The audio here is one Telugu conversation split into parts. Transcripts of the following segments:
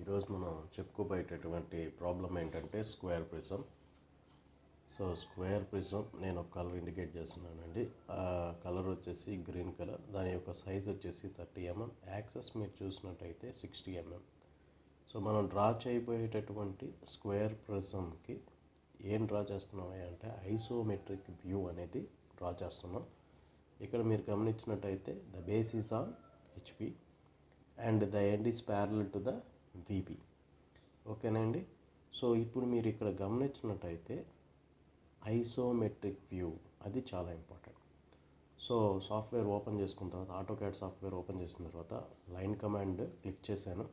ఈరోజు మనం చెప్పుకోబోయేటటువంటి ప్రాబ్లం ఏంటంటే square prism. So square prism నేను ఒక కలర్ ఇండికేట్ చేస్తున్నానండి. ఆ కలర్ వచ్చేసి గ్రీన్ కలర్. దాని యొక్క సైజ్ వచ్చేసి 30 mm. యాక్సెస్ మీరు చూసినట్టయితే 60 mm. సో మనం డ్రా చేయబోయేటటువంటి స్క్వేర్ ప్రిజంకి ఏం డ్రా చేస్తున్నాం అంటే ఐసోమెట్రిక్ వ్యూ అనేది డ్రా చేస్తున్నాం. ఇక్కడ మీరు గమనించినట్టయితే the base is on HP and the end is parallel to the VP. ఓకేనండి. సో ఇప్పుడు మీరు ఇక్కడ గమనించినట్టయితే ఐసోమెట్రిక్ వ్యూ అది చాలా ఇంపార్టెంట్. సో సాఫ్ట్వేర్ ఓపెన్ చేసుకున్న తర్వాత AutoCAD సాఫ్ట్వేర్ ఓపెన్ చేసిన తర్వాత లైన్ కమాండ్ క్లిక్ చేశాను.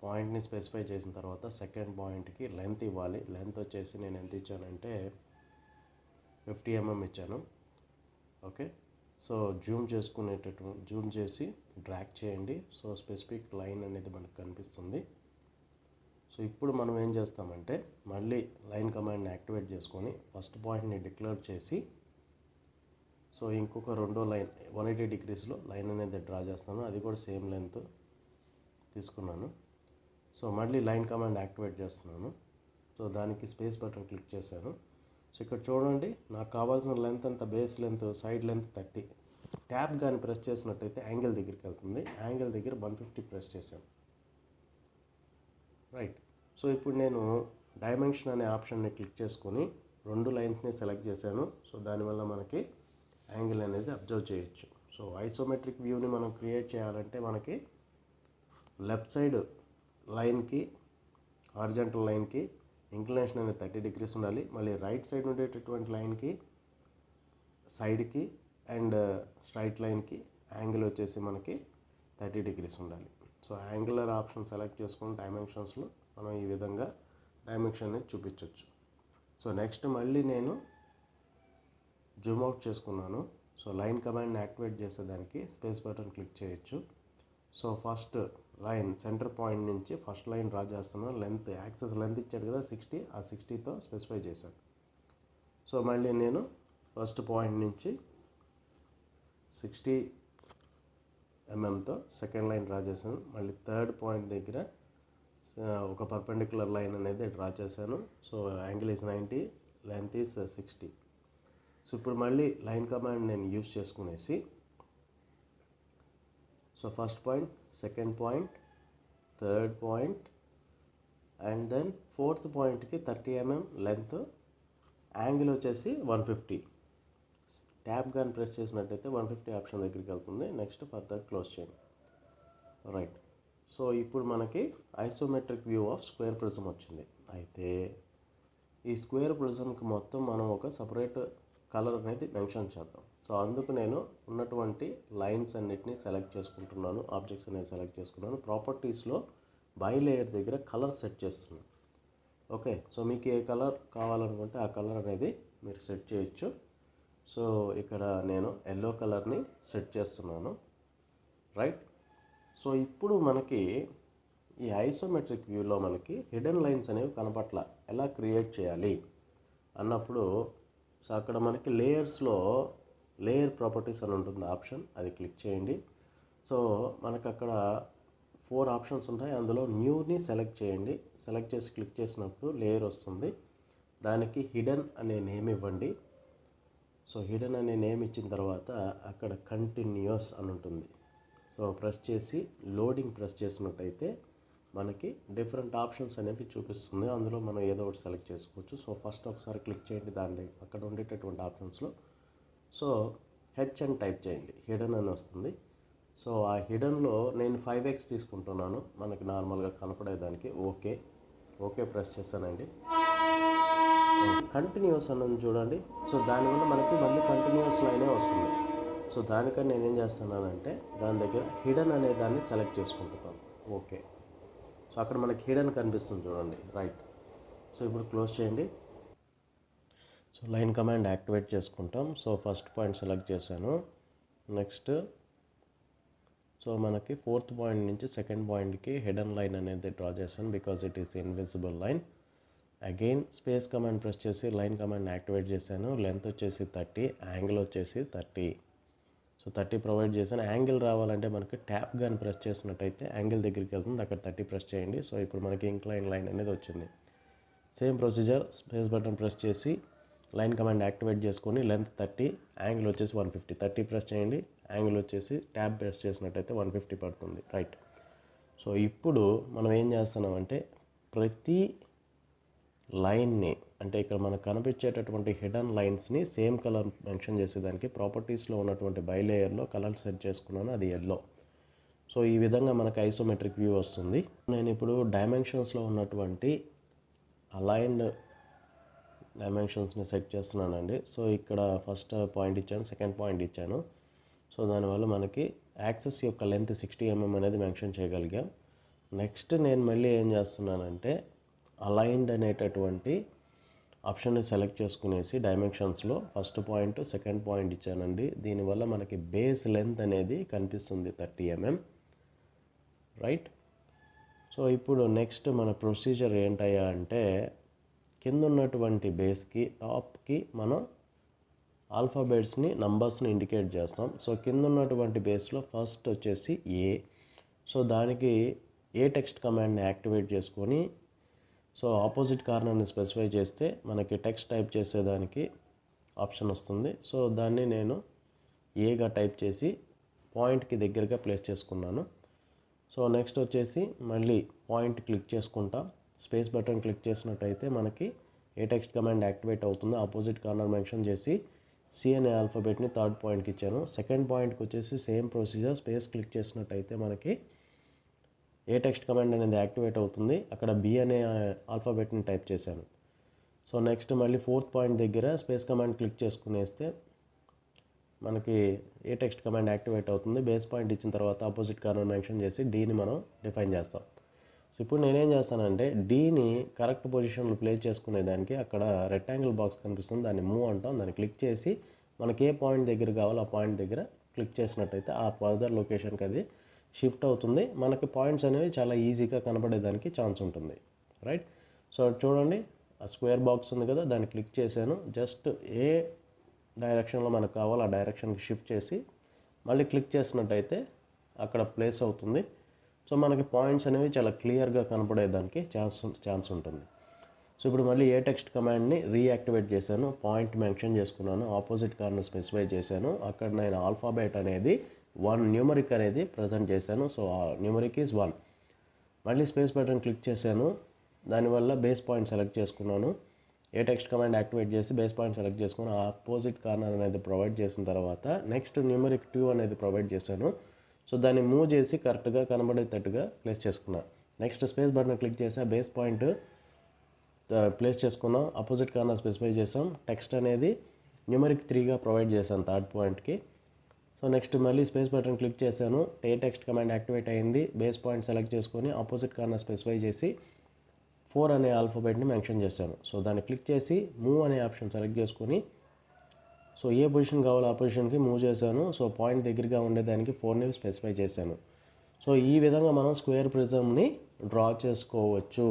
పాయింట్ని స్పెసిఫై చేసిన తర్వాత సెకండ్ పాయింట్కి లెంత్ ఇవ్వాలి. లెంత్ వచ్చేసి నేను ఎంత ఇచ్చానంటే 50 mm ఇచ్చాను. ఓకే. సో జూమ్ చేసి డ్రాగ్ చేయండి. సో స్పెసిఫిక్ లైన్ అనేది మనకు కనిపిస్తుంది. సో ఇప్పుడు మనం ఏం చేస్తామంటే మళ్ళీ లైన్ కమాండ్ని యాక్టివేట్ చేసుకొని ఫస్ట్ పాయింట్ని డిక్లేర్ చేసి సో ఇంకొక రెండో లైన్ 180 degreesలో లైన్ అనేది డ్రా చేస్తాను. అది కూడా సేమ్ లెంత్ తీసుకున్నాను. సో మళ్ళీ లైన్ కమాండ్ యాక్టివేట్ చేస్తున్నాను. సో దానికి స్పేస్ బటన్ క్లిక్ చేశాను. సో ఇక్కడ చూడండి, నాకు కావాల్సిన లెంత్ అంత base length side length 30. Tab కానీ ప్రెస్ చేసినట్టయితే యాంగిల్ దగ్గరికి వెళ్తుంది. యాంగిల్ దగ్గర 150 ప్రెస్ చేశాను. రైట్. సో ఇప్పుడు నేను డైమెన్షన్ అనే ఆప్షన్ని క్లిక్ చేసుకొని రెండు లైన్స్ని సెలెక్ట్ చేశాను. సో దానివల్ల మనకి యాంగిల్ అనేది అబ్జర్వ్ చేయొచ్చు. సో ఐసోమెట్రిక్ వ్యూని మనం క్రియేట్ చేయాలంటే మనకి లెఫ్ట్ సైడ్ లైన్కి హారిజాంటల్ లైన్కి ఇంక్లినేషన్ అనేది 30 degrees ఉండాలి. మళ్ళీ రైట్ సైడ్ ఉండేటటువంటి లైన్కి సైడ్కి అండ్ స్ట్రైట్ లైన్కి యాంగిల్ వచ్చేసి మనకి 30 degrees ఉండాలి. సో యాంగులర్ ఆప్షన్ సెలెక్ట్ చేసుకుని డైమెన్షన్స్లో మనం ఈ విధంగా డైమెన్షన్ని చూపించవచ్చు. సో నెక్స్ట్ మళ్ళీ నేను జూమ్ అవుట్ చేసుకున్నాను. సో లైన్ కమాండ్ని యాక్టివేట్ చేసేదానికి స్పేస్ బటన్ క్లిక్ చేయొచ్చు. So first line centre point నుంచి ఫస్ట్ లైన్ డ్రా చేస్తున్నాను. లెంత్ యాక్సెస్ లెంత్ ఇచ్చాడు కదా 60, ఆ 60తో స్పెసిఫై చేశాను. సో మళ్ళీ నేను ఫస్ట్ పాయింట్ నుంచి 60 mmతో సెకండ్ లైన్ డ్రా చేశాను. మళ్ళీ థర్డ్ పాయింట్ దగ్గర ఒక పర్పెండిక్యులర్ లైన్ అనేది డ్రా చేశాను. So angle is 90, length is 60. So ఇప్పుడు మళ్ళీ లైన్ కమాండ్ నేను యూజ్ చేసుకునేసి so first point, second point, third point and then fourth పాయింట్కి 30 mm లెంత్, యాంగిల్ వచ్చేసి 150. ట్యాబ్ కానీ ప్రెస్ చేసినట్టయితే 150 ఆప్షన్ దగ్గరికి వెళ్తుంది. నెక్స్ట్ ఫర్దర్ క్లోజ్ చేయండి. రైట్. సో ఇప్పుడు మనకి isometric view of square prism వచ్చింది. అయితే ఈ స్క్వేర్ ప్రిజంకి మొత్తం మనం ఒక సపరేట్ కలర్ అనేది మెన్షన్ చేద్దాం. సో అందుకు నేను ఉన్నటువంటి లైన్స్ అన్నిటిని సెలెక్ట్ చేసుకుంటున్నాను. ఆబ్జెక్ట్స్ అనేవి సెలెక్ట్ చేసుకున్నాను. ప్రాపర్టీస్లో బై లేయర్ దగ్గర కలర్ సెట్ చేస్తున్నాను. ఓకే. సో మీకు ఏ కలర్ కావాలనుకుంటే ఆ కలర్ అనేది మీరు సెట్ చేయొచ్చు. సో ఇక్కడ నేను ఎల్లో కలర్ని సెట్ చేస్తున్నాను. రైట్. సో ఇప్పుడు మనకి ఈ ఐసోమెట్రిక్ వ్యూలో మనకి హిడెన్ లైన్స్ అనేవి కనపట్ల ఎలా క్రియేట్ చేయాలి అన్నప్పుడు సో అక్కడ మనకి లేయర్స్లో లేయర్ ప్రాపర్టీస్ అని ఉంటుంది ఆప్షన్, అది క్లిక్ చేయండి. సో మనకు అక్కడ 4 ఆప్షన్స్ ఉంటాయి. అందులో న్యూని సెలెక్ట్ చేయండి. సెలెక్ట్ చేసి క్లిక్ చేసినప్పుడు లేయర్ వస్తుంది. దానికి హిడెన్ అనే నేమ్ ఇవ్వండి. సో హిడెన్ అనే నేమ్ ఇచ్చిన తర్వాత అక్కడ కంటిన్యూస్ అని ఉంటుంది. సో ప్రెస్ చేసి లోడింగ్ ప్రెస్ చేసినట్టయితే మనకి డిఫరెంట్ ఆప్షన్స్ అనేవి చూపిస్తుంది. అందులో మనం ఏదో ఒకటి సెలెక్ట్ చేసుకోవచ్చు. సో ఫస్ట్ ఒకసారి క్లిక్ చేయండి దాని అక్కడ ఉండేటటువంటి ఆప్షన్స్లో. సో హెచ్ అని టైప్ చేయండి, హిడెన్ అని వస్తుంది. సో ఆ హిడెన్లో నేను 5x తీసుకుంటున్నాను మనకి నార్మల్గా కనపడేదానికి. ఓకే ప్రెస్ చేశానండి. కంటిన్యూస్ అన్నది చూడండి. సో దానివల్ల మనకి మళ్ళీ కంటిన్యూస్ లైనే వస్తుంది. సో దానికని నేనేం చేస్తున్నానంటే దాని దగ్గర హిడెన్ అనే దాన్ని సెలెక్ట్ చేసుకుంటున్నాను. ఓకే. సో అక్కడ మనకి హిడెన్ కనిపిస్తుంది చూడండి. రైట్. సో ఇప్పుడు క్లోజ్ చేయండి. సో లైన్ కమాండ్ యాక్టివేట్ చేసుకుంటాం. సో ఫస్ట్ పాయింట్ సెలెక్ట్ చేశాను. నెక్స్ట్ సో మనకి ఫోర్త్ పాయింట్ నుంచి సెకండ్ పాయింట్కి హిడెన్ లైన్ అనేది డ్రా చేశాను because it is invisible line. Again space command press చేసి లైన్ కమాండ్ యాక్టివేట్ చేశాను. లెంత్ వచ్చేసి 30, యాంగిల్ వచ్చేసి 30. సో 30 ప్రొవైడ్ చేశాను. యాంగిల్ రావాలంటే మనకి ట్యాప్ కానీ ప్రెస్ చేసినట్టయితే యాంగిల్ దగ్గరికి వెళ్తుంది, అక్కడ 30 ప్రెస్ చేయండి. సో ఇప్పుడు మనకి ఇంక్లైన్ లైన్ అనేది వచ్చింది. Same procedure, space button press చేసి లైన్ కమాండ్ యాక్టివేట్ చేసుకొని లెంత్ 30, యాంగిల్ వచ్చేసి 150. 30 ప్రెస్ చేయండి, యాంగిల్ వచ్చేసి ట్యాప్ ప్రెస్ చేసినట్టయితే 150 పడుతుంది. రైట్. సో ఇప్పుడు మనం ఏం చేస్తున్నామంటే ప్రతి లైన్ని, అంటే ఇక్కడ మనకు కనిపించేటటువంటి హిడెన్ లైన్స్ని సేమ్ కలర్ మెన్షన్ చేసేదానికి ప్రాపర్టీస్లో ఉన్నటువంటి బై లేయర్లో కలర్ సెట్ చేసుకున్నాను, అది ఎల్లో. సో ఈ విధంగా మనకు ఐసోమెట్రిక్ వ్యూ వస్తుంది. నేను ఇప్పుడు డైమెన్షన్స్లో ఉన్నటువంటి అలైన్డ్ డైమెన్షన్స్ని సెట్ చేస్తున్నానండి. సో ఇక్కడ ఫస్ట్ పాయింట్ ఇచ్చాను, సెకండ్ పాయింట్ ఇచ్చాను. సో దానివల్ల మనకి యాక్సెస్ యొక్క లెంత్ 60 mm అనేది మెన్షన్ చేయగలిగాం. నెక్స్ట్ నేను మళ్ళీ ఏం చేస్తున్నానంటే అలైన్డ్ అనేటటువంటి ఆప్షన్ని సెలెక్ట్ చేసుకునేసి డైమెన్షన్స్లో ఫస్ట్ పాయింట్, సెకండ్ పాయింట్ ఇచ్చానండి. దీనివల్ల మనకి బేస్ లెంత్ అనేది కనిపిస్తుంది 30 mm. రైట్. సో ఇప్పుడు నెక్స్ట్ మన ప్రొసీజర్ ఏంటయ్యా అంటే కింద ఉన్నటువంటి బేస్కి టాప్కి మనం ఆల్ఫాబెట్స్ని, నంబర్స్ని ఇండికేట్ చేస్తాం. సో కింద ఉన్నటువంటి బేస్లో ఫస్ట్ వచ్చేసి ఏ. సో దానికి ఏ టెక్స్ట్ కమాండ్ని యాక్టివేట్ చేసుకొని సో ఆపోజిట్ కార్నర్ని స్పెసిఫై చేస్తే మనకి టెక్స్ట్ టైప్ చేసేదానికి ఆప్షన్ వస్తుంది. సో దాన్ని నేను ఏగా టైప్ చేసి పాయింట్కి దగ్గరగా ప్లేస్ చేసుకున్నాను. సో నెక్స్ట్ వచ్చేసి మళ్ళీ పాయింట్ క్లిక్ చేసుకుంటా, స్పేస్ బటన్ క్లిక్ చేసినట్టయితే మనకి ఏ టెక్స్ట్ కమాండ్ యాక్టివేట్ అవుతుందో ఆపోజిట్ కార్నర్ మెన్షన్ చేసి సి అనే ఆల్ఫాబెట్ని థర్డ్ పాయింట్కి ఇచ్చాను. సెకండ్ పాయింట్కి వచ్చేసి సేమ్ ప్రొసీజర్, స్పేస్ క్లిక్ చేసినట్టయితే మనకి ఏ టెక్స్ట్ కమాండ్ అనేది యాక్టివేట్ అవుతుంది, అక్కడ బి అనే ఆల్ఫాబెట్ని టైప్ చేశాను. సో నెక్స్ట్ మళ్ళీ ఫోర్త్ పాయింట్ దగ్గర స్పేస్ కమాండ్ క్లిక్ చేసుకునేస్తే మనకి ఏ టెక్స్ట్ కమాండ్ యాక్టివేట్ అవుతుంది. బేస్ పాయింట్ ఇచ్చిన తర్వాత ఆపోజిట్ కార్నర్ మెన్షన్ చేసి డీని మనం డిఫైన్ చేస్తాం. సో ఇప్పుడు నేనేం చేస్తానంటే డీని కరెక్ట్ పొజిషన్లో ప్లేస్ చేసుకునేదానికి అక్కడ రెక్టాంగిల్ బాక్స్ కనిపిస్తుంది, దాన్ని మూవ్ అంటాం. దాన్ని క్లిక్ చేసి మనకి ఏ పాయింట్ దగ్గర కావాలో ఆ పాయింట్ దగ్గర క్లిక్ చేసినట్టయితే ఆ ఫర్దర్ లొకేషన్కి అది షిఫ్ట్ అవుతుంది. మనకి పాయింట్స్ అనేవి చాలా ఈజీగా కనబడేదానికి ఛాన్స్ ఉంటుంది. రైట్. సో చూడండి, ఆ స్క్వేర్ బాక్స్ ఉంది కదా, దాన్ని క్లిక్ చేశాను. జస్ట్ ఏ డైరెక్షన్లో మనకు కావాలో ఆ డైరెక్షన్కి షిఫ్ట్ చేసి మళ్ళీ క్లిక్ చేసినట్టయితే అక్కడ ప్లేస్ అవుతుంది. సో మనకి పాయింట్స్ అనేవి చాలా క్లియర్గా కనపడేదానికి ఛాన్స్ ఉంటుంది. సో ఇప్పుడు మళ్ళీ ఏ టెక్స్ట్ కమాండ్ని రీయాక్టివేట్ చేశాను, పాయింట్ మెన్షన్ చేసుకున్నాను, ఆపోజిట్ కార్నర్ స్పెసిఫై చేశాను. అక్కడ నేను ఆల్ఫాబెట్ అనేది 1 న్యూమరిక్ అనేది ప్రజెంట్ చేశాను. సో ఆ న్యూమరిక్ ఈజ్ 1. మళ్ళీ స్పేస్ బటన్ క్లిక్ చేశాను, దానివల్ల బేస్ పాయింట్ సెలెక్ట్ చేసుకున్నాను. ఏ టెక్స్ట్ కమాండ్ యాక్టివేట్ చేసి బేస్ పాయింట్ సెలెక్ట్ చేసుకుని ఆపోజిట్ కార్నర్ అనేది ప్రొవైడ్ చేసిన తర్వాత నెక్స్ట్ న్యూమరిక్ 2 అనేది ప్రొవైడ్ చేశాను. సో దాన్ని మూవ్ చేసి కరెక్ట్గా కనబడేటట్టుగా ప్లేస్ చేసుకున్నాను. నెక్స్ట్ స్పేస్ బటన్ క్లిక్ చేసి బేస్ పాయింట్ ప్లేస్ చేసుకున్నాం, ఆపోజిట్ కార్నర్ స్పెసిఫై చేసాం. టెక్స్ట్ అనేది న్యూమరిక్ 3గా ప్రొవైడ్ చేశాను థర్డ్ పాయింట్కి. సో నెక్స్ట్ మళ్ళీ స్పేస్ బటన్ క్లిక్ చేశాను, ఏ టెక్స్ట్ కమాండ్ యాక్టివేట్ అయింది, బేస్ పాయింట్ సెలెక్ట్ చేసుకొని ఆపోజిట్ కార్నర్ స్పెసిఫై చేసి 4 అనే ఆల్ఫాబెట్ని మెన్షన్ చేశాను. సో దాన్ని క్లిక్ చేసి మూవ్ అనే ఆప్షన్ సెలెక్ట్ చేసుకొని సో ఏ పొజిషన్ కావాలో ఆ పొజిషన్కి మూవ్ చేశాను. సో పాయింట్ దగ్గరగా ఉండేదానికి 4ని స్పెసిఫై చేశాను. సో ఈ విధంగా మనం స్క్వేర్ ప్రిజమ్ని డ్రా చేసుకోవచ్చు.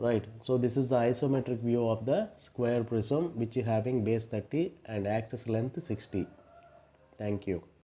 Right. So this is the isometric view of the square prism which having base 30 and axis length 60. Thank you.